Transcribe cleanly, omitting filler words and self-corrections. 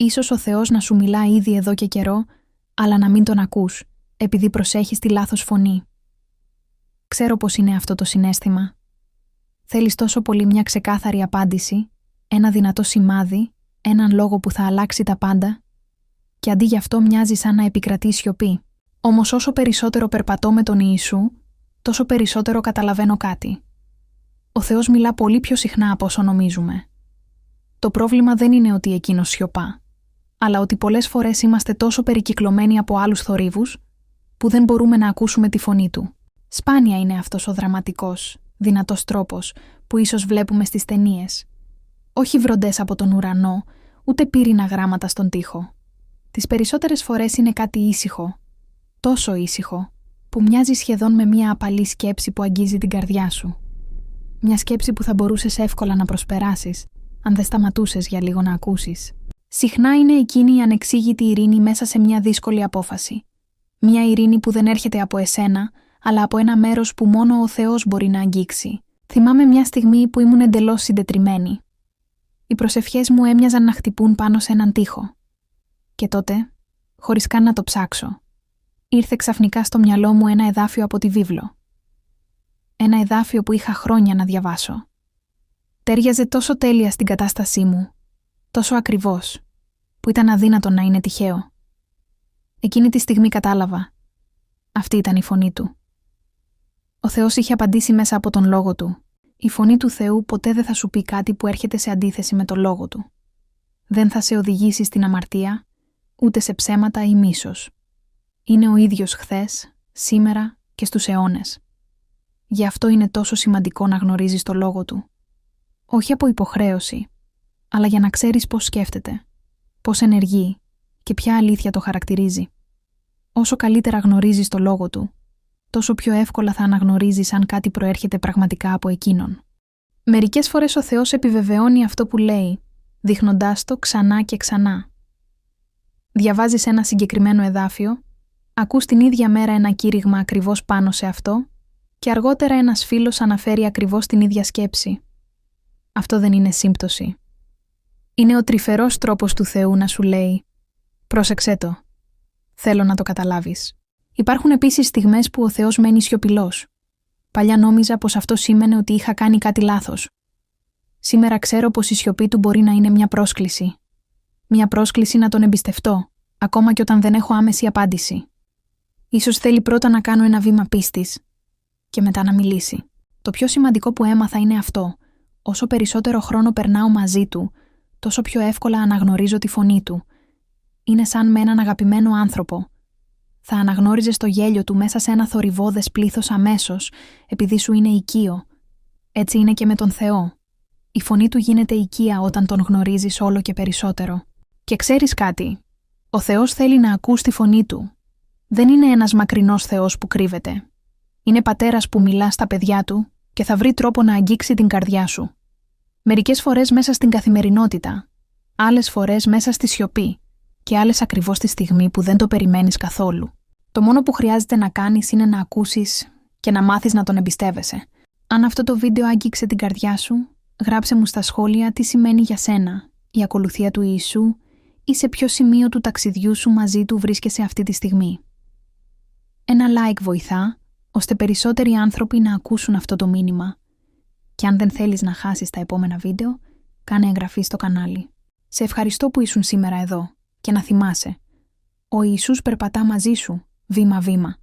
Ίσως ο Θεός να σου μιλά ήδη εδώ και καιρό, αλλά να μην τον ακούς, επειδή προσέχεις τη λάθος φωνή. Ξέρω πώς είναι αυτό το συναίσθημα. Θέλεις τόσο πολύ μια ξεκάθαρη απάντηση, ένα δυνατό σημάδι, έναν λόγο που θα αλλάξει τα πάντα, και αντί γι' αυτό μοιάζει σαν να επικρατεί σιωπή. Όμως όσο περισσότερο περπατώ με τον Ιησού, τόσο περισσότερο καταλαβαίνω κάτι. Ο Θεός μιλά πολύ πιο συχνά από όσο νομίζουμε. Το πρόβλημα δεν είναι ότι εκείνος σιωπά, αλλά ότι πολλές φορές είμαστε τόσο περικυκλωμένοι από άλλους θορύβους, που δεν μπορούμε να ακούσουμε τη φωνή του. Σπάνια είναι αυτός ο δραματικός, δυνατός τρόπος που ίσως βλέπουμε στις ταινίες. Όχι βροντές από τον ουρανό, ούτε πύρινα γράμματα στον τοίχο. Τις περισσότερες φορές είναι κάτι ήσυχο, τόσο ήσυχο, που μοιάζει σχεδόν με μια απαλή σκέψη που αγγίζει την καρδιά σου. Μια σκέψη που θα μπορούσες εύκολα να προσπεράσεις, αν δεν σταματούσες για λίγο να ακούσεις. Συχνά είναι εκείνη η ανεξήγητη ειρήνη μέσα σε μια δύσκολη απόφαση. Μια ειρήνη που δεν έρχεται από εσένα, αλλά από ένα μέρος που μόνο ο Θεός μπορεί να αγγίξει. Θυμάμαι μια στιγμή που ήμουν εντελώς συντετριμμένη. Οι προσευχές μου έμοιαζαν να χτυπούν πάνω σε έναν τοίχο. Και τότε, χωρίς καν να το ψάξω, ήρθε ξαφνικά στο μυαλό μου ένα εδάφιο από τη βίβλο. Ένα εδάφιο που είχα χρόνια να διαβάσω. Τέριαζε τόσο τέλεια στην κατάστασή μου, τόσο ακριβώς, που ήταν αδύνατο να είναι τυχαίο. Εκείνη τη στιγμή κατάλαβα. Αυτή ήταν η φωνή του. Ο Θεός είχε απαντήσει μέσα από τον λόγο του. Η φωνή του Θεού ποτέ δεν θα σου πει κάτι που έρχεται σε αντίθεση με τον λόγο του. Δεν θα σε οδηγήσει στην αμαρτία, ούτε σε ψέματα ή μίσος. Είναι ο ίδιος χθες, σήμερα και στους αιώνες. Γι' αυτό είναι τόσο σημαντικό να γνωρίζεις το λόγο του. Όχι από υποχρέωση, αλλά για να ξέρεις πώς σκέφτεται, πώς ενεργεί και ποια αλήθεια το χαρακτηρίζει. Όσο καλύτερα γνωρίζεις το λόγο του, τόσο πιο εύκολα θα αναγνωρίζεις αν κάτι προέρχεται πραγματικά από εκείνον. Μερικές φορές ο Θεός επιβεβαιώνει αυτό που λέει, δείχνοντάς το ξανά και ξανά. Διαβάζεις ένα συγκεκριμένο εδάφιο, ακούς την ίδια μέρα ένα κήρυγμα ακριβώς πάνω σε αυτό και αργότερα ένας φίλος αναφέρει ακριβώς την ίδια σκέψη. Αυτό δεν είναι σύμπτωση. Είναι ο τρυφερός τρόπος του Θεού να σου λέει «Πρόσεξέ το. Θέλω να το καταλάβεις». Υπάρχουν επίσης στιγμές που ο Θεός μένει σιωπηλός. Παλιά νόμιζα πως αυτό σήμαινε ότι είχα κάνει κάτι λάθος. Σήμερα ξέρω πως η σιωπή του μπορεί να είναι μια πρόσκληση. Μια πρόσκληση να τον εμπιστευτώ, ακόμα και όταν δεν έχω άμεση απάντηση. Ίσως θέλει πρώτα να κάνω ένα βήμα πίστης και μετά να μιλήσει. Το πιο σημαντικό που έμαθα είναι αυτό. Όσο περισσότερο χρόνο περνάω μαζί του, τόσο πιο εύκολα αναγνωρίζω τη φωνή του. Είναι σαν με έναν αγαπημένο άνθρωπο. Θα αναγνώριζες το γέλιο του μέσα σε ένα θορυβώδες πλήθος αμέσως, επειδή σου είναι οικείο. Έτσι είναι και με τον Θεό. Η φωνή του γίνεται οικεία όταν τον γνωρίζεις όλο και περισσότερο. Και ξέρεις κάτι, ο Θεός θέλει να ακούς τη φωνή του. Δεν είναι ένας μακρινός Θεός που κρύβεται. Είναι πατέρας που μιλά στα παιδιά του και θα βρει τρόπο να αγγίξει την καρδιά σου. Μερικές φορές μέσα στην καθημερινότητα, άλλες φορές μέσα στη σιωπή και άλλες ακριβώς τη στιγμή που δεν το περιμένεις καθόλου. Το μόνο που χρειάζεται να κάνεις είναι να ακούσεις και να μάθεις να τον εμπιστεύεσαι. Αν αυτό το βίντεο άγγιξε την καρδιά σου, γράψε μου στα σχόλια τι σημαίνει για σένα η ακολουθία του Ιησού ή σε ποιο σημείο του ταξιδιού σου μαζί του βρίσκεσαι αυτή τη στιγμή. Ένα like βοηθά, ώστε περισσότεροι άνθρωποι να ακούσουν αυτό το μήνυμα. Και αν δεν θέλεις να χάσεις τα επόμενα βίντεο, κάνε εγγραφή στο κανάλι. Σε ευχαριστώ που ήσουν σήμερα εδώ και να θυμάσαι, ο Ιησούς περπατά μαζί σου, βήμα-βήμα.